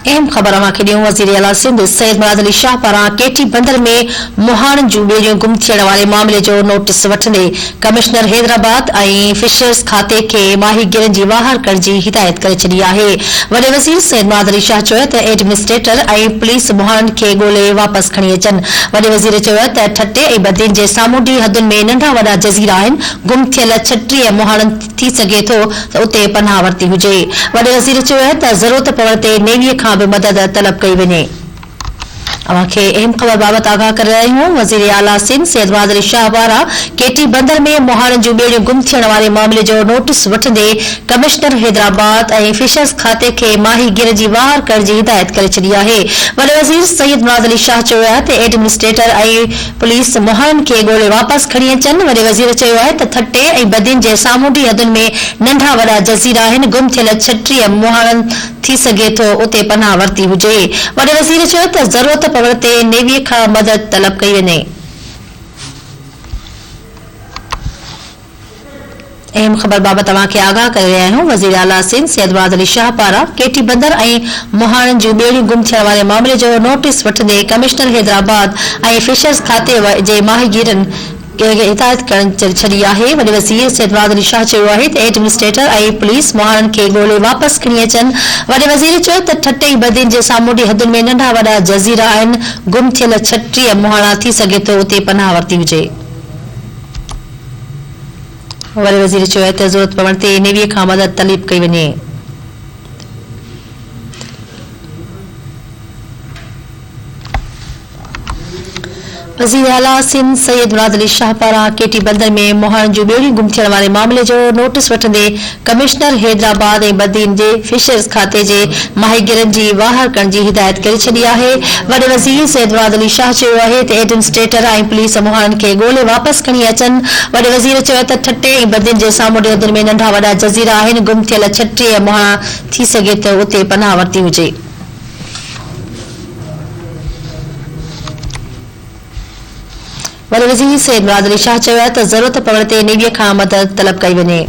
अहम ख़बर वज़ीर आला सिंध सैयद मुराद अली शाह पारां केटी बंदर में मुहाणनि जूं ॿेड़ियूं गुम थियण वारे मामले जो नोटिस वठंदे कमिश्नर हैदराबाद ऐं फिशर्स खाते खे माहीगिरनि जी वाहर करण जी हिदायत करे छॾी आहे। वॾे वज़ीर सैयद मुराद अली शाह चयो त एडमिनिस्ट्रेटर ऐं पुलिस मुहाणनि खे ॻोल्हे वापसि खणी अचनि। वॾे वज़ीर चयो त ठटे ऐं बदियुनि जे सामूंडी हदुनि में नंढा वॾा जज़ीरा आहिनि। गुम थियल 36 मुहाणनि थी सघे थो त उते पनाह वरिती हुजे। वॾे वज़ीर चयो त ज़रूरत पवण ते नेवीअ खां बि मदद तलब कई वञे। अवांखे अहम ख़बर बाबति आगाह करे रहिया आहियूं। वज़ीर आला सिंध सैयद मुराद अली शाह पारां केटी बंदर में मुहाणनि जूं ॿेड़ियूं गुम थियण वारे मामले जो नोटिस वठंदे कमिश्नर हैदराबाद ऐं फिशर्स खाते खे माहीगिर जी वाहर करण जी हिदायत करे छॾी आहे। वॾे वज़ीर सैयद मुराद अली शाह चयो आहे त एडमिनिस्ट्रेटर ऐं पुलिस मुहाणनि खे ॻोल्हे वापसि खणी अचनि। वॾे वज़ीर चयो आहे त थटे ऐं बदियुनि जे सामूंडी हदुनि में नंढा वॾा जज़ीरा आहिनि। गुम थियल 36 मुहाणनि थी सघे थो उते पनाह वरिती हुजे। वॾे वज़ीर चयो त ज़रूरत पवण ते नेवीअ खां मदद तलब कई वञे। अहम ख़बर बाबति तव्हांखे आगाह करे रहिया आहियूं। वज़ीर आला सिंध सैयद मुराद अली शाह पारां केटी बंदर ऐं मुहाणनि जूं ॿेड़ियूं गुम थियण वारे मामले जो नोटिस वठंदे कमिश्नर हैदराबाद ऐं फिशर्स खाते जे माहीगिरनि हिदायत करण छॾी आहे। वॾे वज़ीर सैयद मुराद अली शाह चयो आहे त एडमिनिस्ट्रेटर ऐं पुलिस मुहाणनि खे ॻोल्हे वापसि खणी अचनि। वॾे वज़ीर चयो त ठटे ऐं बदियुनि जे सामूंडी हदुनि में नंढा वॾा जज़ीरा आहिनि। गुम थियल 36 मुहाणा थी सघे थो उते पनाह वरिती हुजे। वॾे वज़ीर चयो त ज़रूरत पवण ते नेवीअ खां मदद तलब कई वञे। वज़ीर आला सिंध सैयद मुराद अली शाह पारां केटी बंदर में मुहाणनि जूं ॿेड़ियूं गुम थियण वारे मामले जो नोटिस वठंदे कमिश्नर हैदराबाद ऐं बदियुनि जे फिशर्स खाते जे माहीगिरनि जी वाहर करण जी हिदायत करे छॾी आहे। वॾे वज़ीर सैयद मुराद अली शाह चयो आहे त एडमिनिस्ट्रेटर ऐं पुलिस मुहाणनि खे ॻोल्हे वापसि खणी अचनि। वॾे वज़ीर चयो त ठटे ऐं बदियुनि जे सामूंडी हदुनि में नंढा वॾा जज़ीरा आहिनि। गुम थियल 36 मुहाणा थी सघे थो उते पनाह वरिती हुजे। वॾे वज़ीर सैयद मुराद अली शाह चयो त ज़रूरत पवण ते नेवीअ खां मदद तलब कई वञे।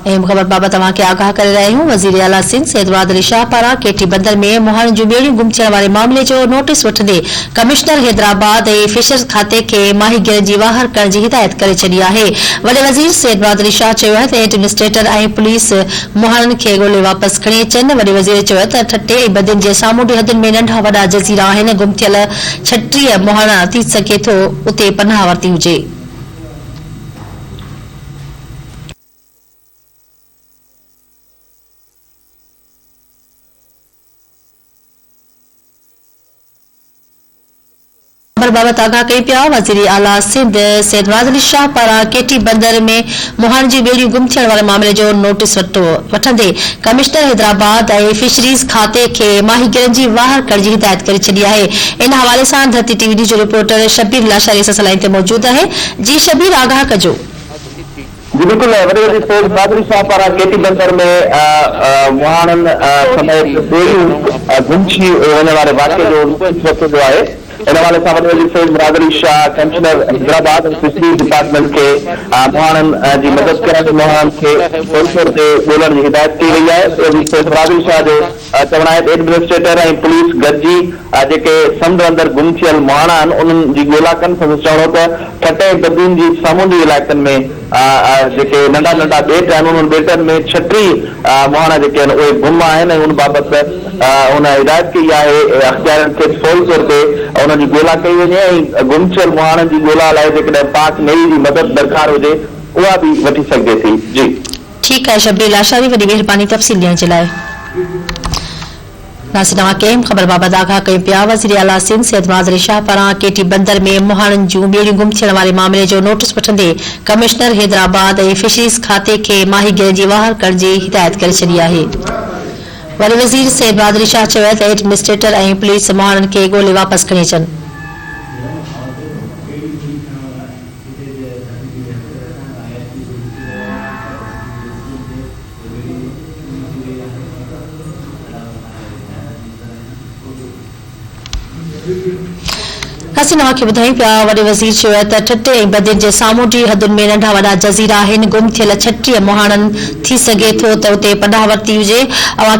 अहम ख़बर बाबति तव्हांखे आगाह करे रहिया आहियूं। वज़ीर आला सिंध सैयद मुराद अली शाह पारां केटी बंदर में मुहाणनि जूं ॿेड़ियूं गुम थियण वारे मामले जो नोटिस वठंदे कमिश्नर हैदराबाद ऐं फिशर्स खाते खे माहीगिरनि जी वाहर करण जी हिदायत करे छॾी आहे। वॾे वज़ीर सैयद मुराद अली शाह चयो आहे त एडमिनिस्ट्रेटर ऐं पुलिस मुहाणनि खे ॻोल्हे वापसि खणी अचनि। वॾे वज़ीर चयो त ठटे ऐं बदियुनि जे सामूंडी हदुनि में नंढा वॾा जज़ीरा आहिनि। गुम थियल 36 मुहाणा थी सघे थो उते पनाह वरिती हुजे। ख़बर बाबति आगाह कई पिया। वज़ीर आला सिंध सैयद मुराद अली शाह पारां केटी बंदर में मुहाणनि जी ॿेड़ियूं गुम थियण वारे मामले जो नोटिस वठंदे कमिश्नर हैदराबाद ऐं फिशरीज़ खाते खे माहीगिरनि जी वाहर करण जी हिदायत करे छॾी आहे। इन हवाले सां धरती टीवी न्यूज़ जो रिपोर्टर शबीर लाशारी असां सां लाइन ते मौजूद आहे। जी शबीर, आगाह कजो। जी बिल्कुल, सैयद मुराद अली शाह पारां केटी बंदर में मुहाणनि समेत ॿेड़ियूं गुम थी वञण वारे वाक़े जो नोटिस वरितो आहे। इन हवाले सां वॾे वज़ीर सैयद मुराद अली शाह कमिश्नर हैदराबाद ऐं फिशरीज़ डिपार्टमेंट खे मुहाणनि जी मदद करण, मुहाणनि खे तौर ते ॻोल्हण जी हिदायत कई वई आहे। सैयद मुराद अली शाह जो चवणु आहे त एडमिनिस्ट्रेटर ऐं पुलिस गॾिजी जेके समुंड अंदरि गुम थियल मुहाणा आहिनि उन्हनि जी ॻोल्हा कनि। संदसि चवणो त ठटे ऐं बदियुनि जी सामूंडी इलाइक़नि में जेके नंढा नंढा ॿेट आहिनि उन्हनि ॿेटनि में 36 मुहाणा जेके आहिनि उहे गुम आहिनि ऐं उन बाबति हुन हिदायत कई आहे अख़्तियारनि खे फौरी तौर ते उन्हनि जी ॻोल्हा कई वञे ऐं गुम थियल मुहाणनि जी ॻोल्हा लाइ जेकॾहिं पाक नेवी जी मदद दरकार हुजे उहा बि वठी सघिजे थी। जी ठीकु आहे शबीर लाशारी, वॾी महिरबानी तफ़सील ॾियण जे लाइ। नासिर तव्हांखे अहम ख़बर बाबति आगाह कयूं पिया। वज़ीर आला सिंध सैयद मुराद अली शाह पारां केटी बंदर में मुहाणनि जूं ॿेड़ियूं गुम थियण वारे मामले जो नोटिस वठंदे कमिश्नर हैदराबाद ऐं फिशरीज़ खाते खे माहीगिरनि जी वाहर करण जी हिदायत करे छॾी आहे। वॾे वज़ीर सैयद मुराद अली शाह चयो त एडमिनिस्ट्रेटर ऐं पुलिस मुहाणनि खे ॻोल्हे वापसि खणी अचनि। नासिन खे ॿुधायूं पिया वॾे वज़ीर चयो त 36 ऐं बदियुनि जे सामूंडी हदुनि में नंढा वॾा जज़ीरा आहिनि। गुम थियल 36 मुहाणनि थी सघे थो त उते पनाह वरिती हुजे।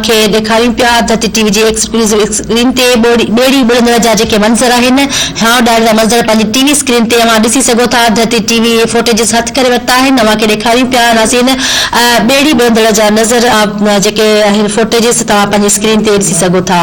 खे ॾेखारियूं पिया धरती टीवी जी एक्सक्लूसिव स्क्रीन ते ॿेड़ी ॿुड़ंदड़ जा जेके मंज़र आहिनि, हाउ ॾाढा मंज़र पंहिंजी टीवी स्क्रीन ते अवां ॾिसी सघो था। धरती टीवी फुटेजिस हथ करे वरिता आहिनि। खे ॾेखारियूं पिया नासिन ॿेड़ी ॿुड़ंदड़ जा नज़र जेके आहिनि फुटेजिस तव्हां पंहिंजी स्क्रीन ते ॾिसी सघो था।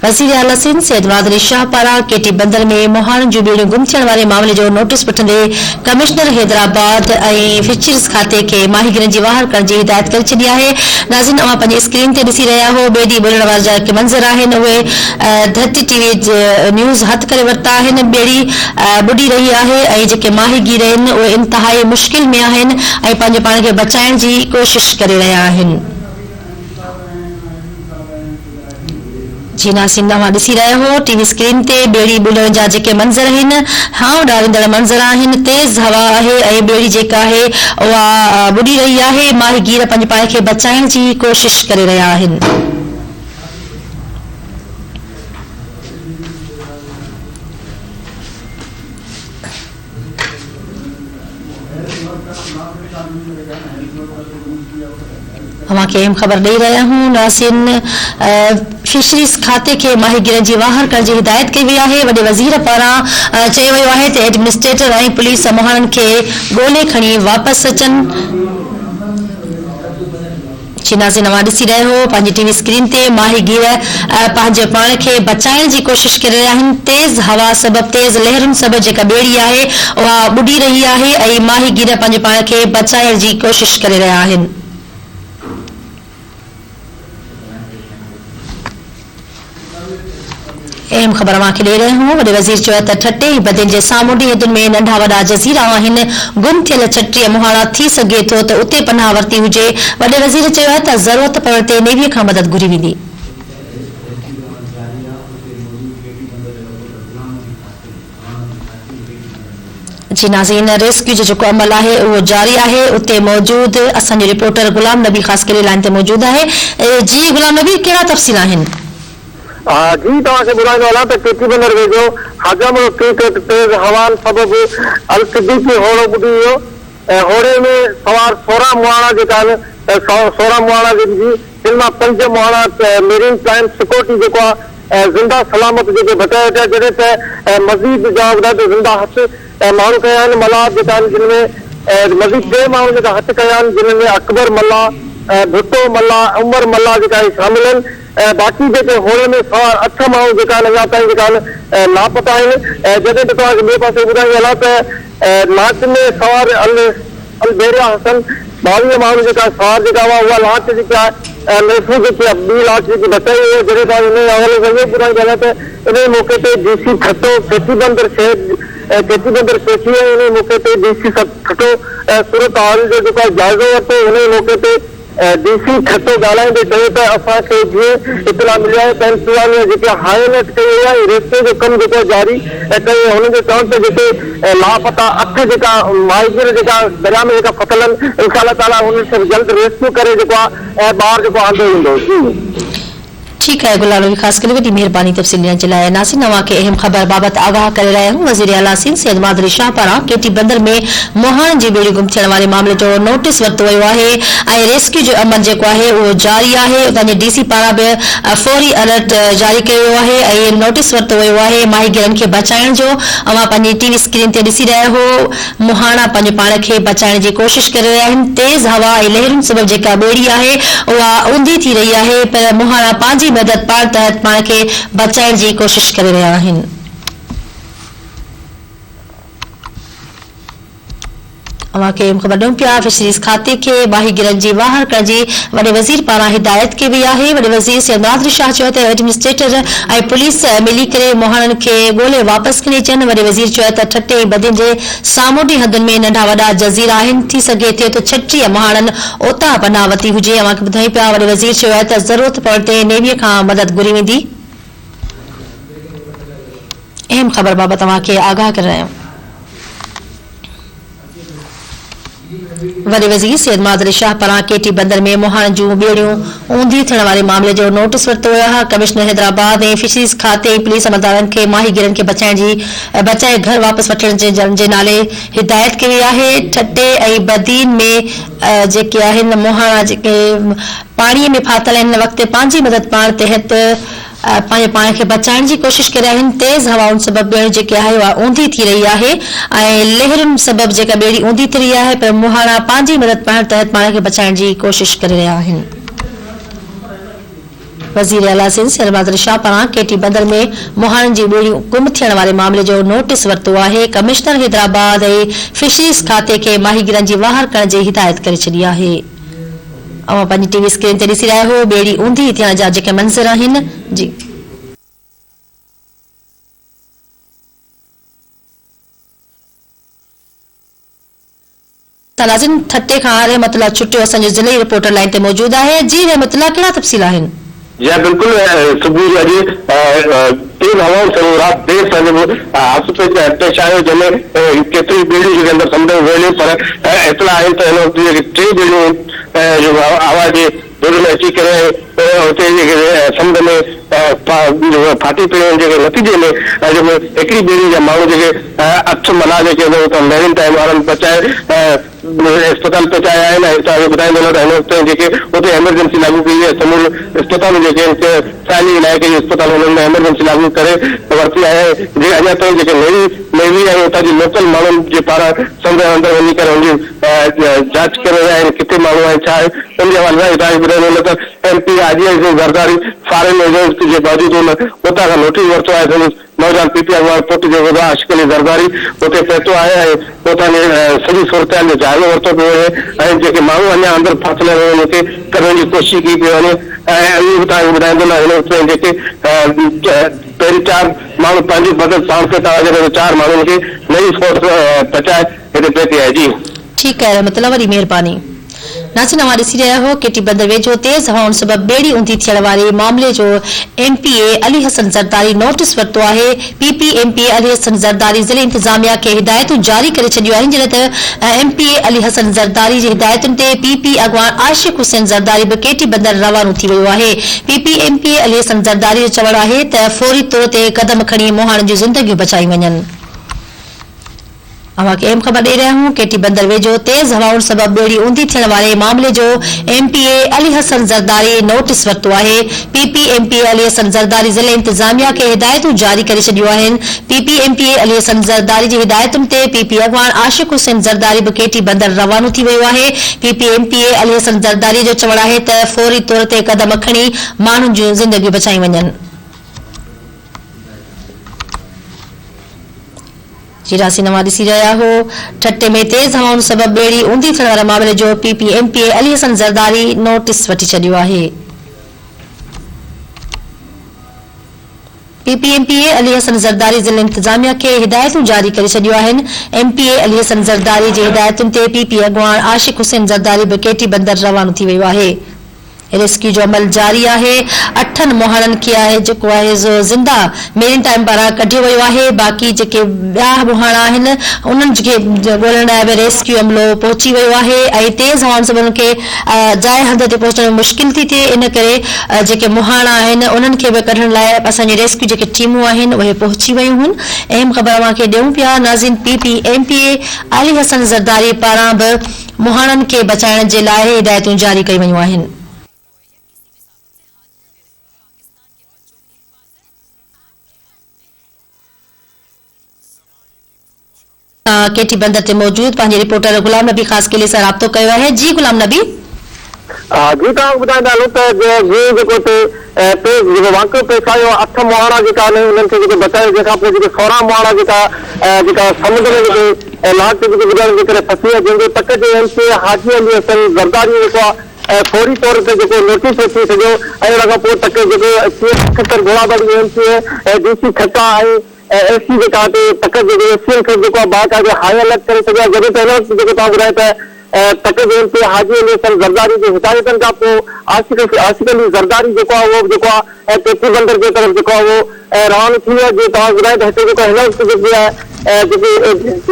वज़ीर आला सिंध सैयद मादरी शाह पारां केटी बंदर में मुहाणनि जूं ॿेड़ियूं गुम थियण वारे मामले जो नोटिस वठंदे कमिश्नर हैदराबाद ऐं फिशरीज़ खाते खे माहीगिरनि जी वाहर करण जी हिदायत करे छॾी आहे। नाज़रीन अवां पंहिंजी स्क्रीन ते ॾिसी रहिया हो ॿेड़ी ॿुड़ण वारा जेके मंज़र आहिनि उहे धरती टीवी न्यूज़ हथ करे वरिता आहिनि। ॿेड़ी ॿुॾी रही आहे ऐं जेके माहीगीर आहिनि उहे इंतिहाई मुश्किल में आहिनि ऐं पंहिंजे पाण खे बचाइण जी कोशिश करे रहिया आहिनि। जी नासिन तव्हां ॾिसी रहिया हो टीवी स्क्रीन ते ॿेड़ी ॿुॾण जा जेके मंज़र आहिनि, हाउ ॾारींदड़ मंज़र आहिनि। तेज़ हवा आहे ऐं ॿेड़ी जेका आहे उहा ॿुॾी रही आहे। माहीगीर पंहिंजे पाण खे बचाइण जी कोशिश करे रहिया आहिनि। खे अहम ख़बर ॾेई रहिया हूं। नासिन फिशरीज़ खाते खे माहीगिरनि जी वाहर करण जी हिदायत कई वई आहे। वॾे वज़ीर पारां चयो वियो आहे त एडमिनिस्ट्रेटर ऐं पुलिस मुहाणनि खे ॻोल्हे खणी वापसि अचनि। नासिन तव्हां ॾिसी रहिया हो पंहिंजी टीवी स्क्रीन ते माहीगीर पंहिंजे पाण खे बचाइण जी कोशिश करे रहिया आहिनि। तेज़ हवा सबबि तेज़ लहरुनि सबबि जेका ॿेड़ी आहे उहा ॿुॾी रही आहे ऐं माहीगीर पंहिंजे पाण खे बचाइण जी कोशिश करे रहिया आहिनि। अहम ख़बर खे ॾेई रहिया हूं। वॾे वज़ीर चयो त 36 बदियुनि जे सामूंडी हदुनि में नंढा वॾा जज़ीरा आहिनि। गुम थियल 36 मुहाणा थी सघे थो त उते पनाह वरिती हुजे। वॾे वज़ीर चयो त ज़रूरत पवण ते नेवीअ खां मदद घुरी वेंदी। जी नाज़रीन रेस्क्यू जो जेको अमल आहे उहो जारी आहे। उते मौजूद असांजो रिपोर्टर गुलाम नबी ख़ासि करे लाइन ते मौजूद आहे। जी गुलाम नबी, कहिड़ा तफ़सील आहिनि? जी तव्हांखे ॿुधाईंदो हलां त केटी बंदर वेझो हजम तेज़ हवानि सबबि अलसिद्दीकी होड़ो ॿुधी वियो ऐं होड़े में सवार 16 मुहाणा जेका आहिनि 16 मुहाणा जी जिन मां 5 मुहाणा मेरीन टाइम सिक्योरिटी जेको आहे ज़िंदा सलामत जेके बचाया पिया, जॾहिं त मज़ीद जा ज़िंदा हथ माण्हू कया आहिनि। मल्हार जेका आहिनि जिन में मज़ीद 2 माण्हू जेका हथ कया आहिनि जिन में अकबर मल्ला, भुट्टो मल्ला, उमर मल्ला जेका शामिल आहिनि। बाक़ी जेके होड़े में सवार 8 माण्हू जेका आहिनि अञा ताईं जेका आहिनि लापता आहिनि। जॾहिं त तव्हांखे ॿिए पासे ॿुधाईंदी हलां त लाच में सवार अलबेरिया हसन 22 माण्हू जेका सवार जेका हुआ उहा लाच जेकी आहे महफ़ूज़ जेकी आहे ॿी लाच जेकी बचाई वई। जॾहिं तव्हां इन हवाले सां इहो ॿुधाईंदी हलां त इन मौक़े ते डीसी खटो केटी बंदर पहुची वियो। उन मौक़े ते डीसी खटो सूरत हाल जो जेको आहे जाइज़ो वरितो। उन मौक़े ते डीसी खटो ॻाल्हाईंदे चयो त असांखे जीअं इतला मिली आहे त इंतज़ामिया जेके हाई अलर्ट कई वई आहे रेस्क्यू जो कमु जेको जारी कयो। हुननि जो चवण ते जेके लापता 8 जेका माहीगीर जेका दरिया में जेका फसियल आहिनि इंशाअल्लाह ताला हुननि खे जल्द रेस्क्यू करे जेको आहे ॿाहिरि जेको आंदो ईंदो। ठीक है गुलाम नबी ख़ासि करे वॾी महिरबानी तफ़सील ॾियण जे लाइ। नासिन खे अहम ख़बर बाबति आगाह करे रहिया आहियूं। वज़ीर आला सिंध सैयद मादरी शाह पारां केटी बंदर में मुहाणनि जी ॿेड़ियूं गुम थियण वारे मामले जो नोटिस वरितो वियो आहे ऐं रेस्क्यू जो अमल जेको आहे उहो जारी आहे। उतां जे डीसी पारां बि फौरी अलर्ट जारी कयो वियो आहे ऐं नोटिस वरितो वियो आहे माहीगीरनि खे बचाइण जो। अवां पंहिंजी टीवी स्क्रीन ते ॾिसी रहिया हो मुहाणा पंहिंजे पाण खे बचाइण जी कोशिश करे रहिया आहिनि। तेज़ हवा ऐं लहरुनि सबबि जेका ॿेड़ी आहे उहा ऊंधी थी रही आहे पर मुहाणा पंहिंजी मदद पाण तहत पाण खे बचाइण जी कोशिश करे रहिया आहिनि। खे ख़बर ॾियूं पिया फिशरीज़ खाते खे माहीगिरनि जी वाहर करण जी वॾे वज़ीर पारां हिदायत कई वई आहे। वॾे वज़ीर सैयद मादरी शाह चयो त एडमिनिस्ट्रेटर ऐं पुलिस मिली करे मुहाणनि खे ॻोल्हे वापसि खणी अचनि। वॾे वज़ीर चयो त 36 बदियुनि जे सामूंडी हदुनि में नंढा वॾा जज़ीरा आहिनि। थी सघे थो त 36 मुहाणनि उतां पनाह वरिती हुजे। खे ॿुधाई पिया वॾे वज़ीर चयो त ज़रूरत पवण ते नेवीअ खां मदद घुरी वेंदी। अहम ख़बर बाबति तव्हांखे आगाह करे रहिया आहियूं। वरी वज़ीर सैयद मादरी शाह पारां केटी बंदर में मुहाणनि जूं ॿेड़ियूं ऊंधी थियण वारे मामले जो नोटिस वरितो वियो आहे। कमिश्नर हैदराबाद ऐं फिशरीज़ खाते ऐं पुलिस अमलदारनि खे माहीगीरनि खे बचाए घर वापसि वठण जे नाले हिदायत कई वई आहे। ठटे ऐं बदीन में जेके आहिनि मुहाणा जेके पाणीअ में फाथल आहिनि वक़्तु पंहिंजी मदद पाण तहत पंहिंजे पाण खे बचाइण जी कोशिश करे आहिनि। तेज़ हवाउनि सबबु ॿेड़ी जेके आहे उहा ऊंधी थी रही आहे ऐं लहरुनि सबबु जेका ॿेड़ी ऊंधी थी रही आहे पर मुहाणा पंहिंजी मदद पाण तहत पाण खे बचाइण जी कोशिश करे रहिया आहिनि। वज़ीर आला सिंध सैयद मादरी शाह पारां केटी बंदर में मुहाणनि जी ॿेड़ियूं गुम थियण वारे मामले जो नोटिस वरितो आहे। कमिश्नर हैदराबाद ऐं फिशरीज़ खाते खे माहीगीरनि जी वाहर करण जी हिदायत करे छॾी आहे। अवां पंहिंजी टीवी स्क्रीन ते ॾिसी रहिया हो ॿेड़ी ऊंधी थियण जा जेके मंज़र आहिनि जी। नाज़रीन ठटे खां रहमतुल्लाह छुटियो असांजो ज़िले रिपोर्टर लाइन ते मौजूद आहे। जी रहमतुल्लाह कहिड़ा तफ़सील आहिनि? जी बिल्कुल सुबह जो अॼु तेज हवाउं से रात देर सां हादसो पेश आयो जंहिंमें केतिरी ॿेड़ियूं जेके अंदरि समुंड में वेलियूं पर इतला आहिनि त हिन वक़्तु जेके 3 ॿेड़ियूं जो आवाज़ जे दौर में अची करे हुते जेके समुंड में फाटी पियूं जेके नतीजे में हिकिड़ी ॿेड़ी जा माण्हू जेके 8 मना जेके मेरीन टाइम वारनि बचाए अस्पताल पहुचाया आहिनि। ऐं ॿुधाईंदो त हिन वक़्तु जेके उते एमरजेंसी लागू कई आहे समूरो अस्पताल जेके फ़ैली इलाइक़े जो अस्पताल हुननि में एमरजेंसी लागू करे वरिती आहे। जे अञा ताईं जेके नेवी ऐं हुतां जी लोकल माण्हुनि जे पारां समुंड जे अंदरि वञी करे हुनजी जांच करे रहिया आहिनि किथे माण्हू आहे छा आहे उन जे हवाले सां तव्हांखे ॿुधाईंदो न त MP आजीआई जो ज़रदारी फॉरेन एजेंट जे बावजूदि उतां खां नोटिस वरितो आहे। नौजवान PP अगवान पुट जेको आहे आशिक़ अली ज़रदारी उते पहुतो आहे ऐं उतां जी सॼी सूरत जो जाइज़ो वरितो पियो वञे ऐं जेके माण्हू अञा अंदरि फाथल आहिनि उन्हनि खे कढण जी कोशिशि कई पई वञे। ऐं इहो तव्हांखे ॿुधाईंदो न हिन वक़्तु जेके पहिरीं 4 माण्हू पंहिंजी मदद साण ते तव्हांजे 4 माण्हुनि खे नई फोर्स पहुचाए हिते पहुती आहे। जी ठीकु आहे रहमतुल्लाह वॾी महिरबानी। नाज़रीन अवां ॾिसी रहिया हो केटी बंदर वेझो तेज़ हवाउनि सबबु ॿेड़ी ऊंधी थियण वारे मामले जो MPA अली हसन ज़रदारी नोटिस वरितो आहे। PP MPA अली हसन ज़रदारी ज़िले इंतिज़ामिया खे हिदायतूं जारी करे छॾियूं आहिनि जॾहिं त MPA अली हसन ज़रदारी जी हिदायतुनि ते PP अगवान आशिक़ हुसैन ज़रदारी बि केटी बंदर रवानो थी वियो आहे। PP MPA अली हसन ज़रदारी जो चवणु आहे त फौरी तौर ते कदम खणी मुहाणनि जूं ज़िंदगियूं बचाई वञनि। अवां खे अहम ख़बर ॾेई रहिया आहियूं केटी बंदर वेझो तेज़ हवाउनि सबबु ॿेड़ी ऊंधी थियण वारे मामले जो MPA अली हसन ज़रदारी नोटिस वरितो आहे। PP MPA अली हसन ज़रदारी ज़िले इंतिज़ामिया खे हिदायतूं जारी करे छॾियूं आहिनि। PP MPA अली हसन ज़रदारी जी हिदायतुनि ते PP अगवान आशिक़ हुसैन ज़रदारी बि केटी बंदर रवानो थी वियो आहे। PP MPA अली हसन ज़रदारी जो चवणु आहे त फौरी तौर ते कदम खणी माण्हुनि जूं ज़िंदगियूं बचाई वञनि। जीरासी नवां ॾिसी रहिया हो ठटे में तेज़ हवाउनि सबबु ॿेड़ी ऊंधी थियण वारे मामले जो PP MPA Ali Hassan Zardari notice वठी छॾियो आहे। PP MPA अली हसन ज़रदारी ज़िले इंतिज़ामिया खे हिदायतूं जारी करे छॾियूं आहिनि। MPA अली हसन ज़रदारी जी हिदायतुनि ते PP अगवान आशिक़ हुसैन ज़रदारी बि केटी बंदर रवानो थी वियो आहे। रेस्क्यू जो अमल जारी आहे। 8 मुहाणनि खे आहे जेको आहे ज़िंदा मेरीन टाइम पारां कढियो वियो आहे। बाक़ी जेके ॿिया मुहाणा आहिनि उन्हनि खे ॻोल्हण लाइ बि रेस्क्यू अमलो पहुची वियो आहे ऐं तेज़ हवाउनि सबबु उन्हनि खे जाइ हंध ते पहुचण में मुश्किल थी थिए। इन करे जेके मुहाणा आहिनि उन्हनि खे बि कढण लाइ असांजी रेस्क्यू जेके टीमूं आहिनि उहे पहुची वियूं आहिनि। अहम ख़बर अव्हां खे ॾियूं पिया नाज़रीन PP MPA अली हसन ज़रदारी पारां बि मुहाणनि खे बचाइण जे लाइ हिदायतूं जारी कयूं वयूं आहिनि। केटी बंदर ते मौजूद पंहिंजे रिपोर्टर गुलाम नबी ख़ास किले सां राब्तो कयो आहे। जी गुलाम नबी। जी तव्हांखे ॿुधाईंदा हलूं त जेको जेको वाक़ियो पेश आयो 8 मुहाणा जेका आहिनि उन्हनि खे जेके बचायो जंहिंखां पोइ जेके 16 मुहाणा जेका समुंड में जेके लाट ते जेके गुज़रण जे करे फसी आहे जंहिंजो तक जे MPA हाजी अली हसन ज़रदारी जेको आहे फौरी तौर ते जेको नोटिस अची सघियो ऐं हुन खां पोइ तक जेको घोड़ाबाड़ी MPA DC खट्टा ऐं SC जेका तक जेके SCL खे जेको आहे बाक़ाइदे हाई अलर्ट करे सघिया जॾहिं त हिन वक़्तु जेको तव्हां ॿुधायो त तक जे MPA हाजी अली हसन ज़रदारी जी हिदायतुनि खां पोइ आशिक़ अली ज़रदारी जेको आहे उहो जेको आहे केटी बंदर जे तरफ़ जेको आहे उहो रवानो थी वियो आहे। जीअं तव्हां ॿुधायो त हिते जेको हिन वक़्तु जेकी आहे जेके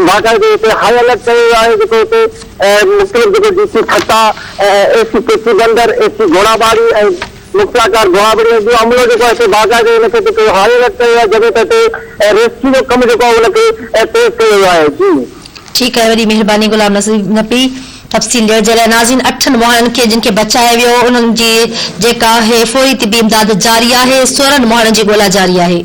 बाक़ाइदे हिते हाई अलर्ट कयो वियो आहे, जेको हिते मुख़्तलिफ़ जेको डीसी खट्टा, एसी केटी बंदर, एसी घोड़ाबाड़ी ऐं मुक्ताकार घोड़ाबाड़ी जो अमलो जेको हिते बाक़ाइदे हुनखे जेको हाई अलर्ट कयो आहे, जॾहिं त हिते रेस्क्यू जो कमु जेको आहे हुनखे तेज़ कयो वियो आहे। जी ठीक है, वॾी महिरबानी गुलाम नबी तफ़सील ॾियण जे लाइ। नाज़रीन, 8 मुहाणनि खे जिन खे बचायो वियो उन्हनि जी जेका आहे फौरी तिबी इमदाद जारी आहे, 16 मुहाणनि जी ॻोल्हा जारी आहे।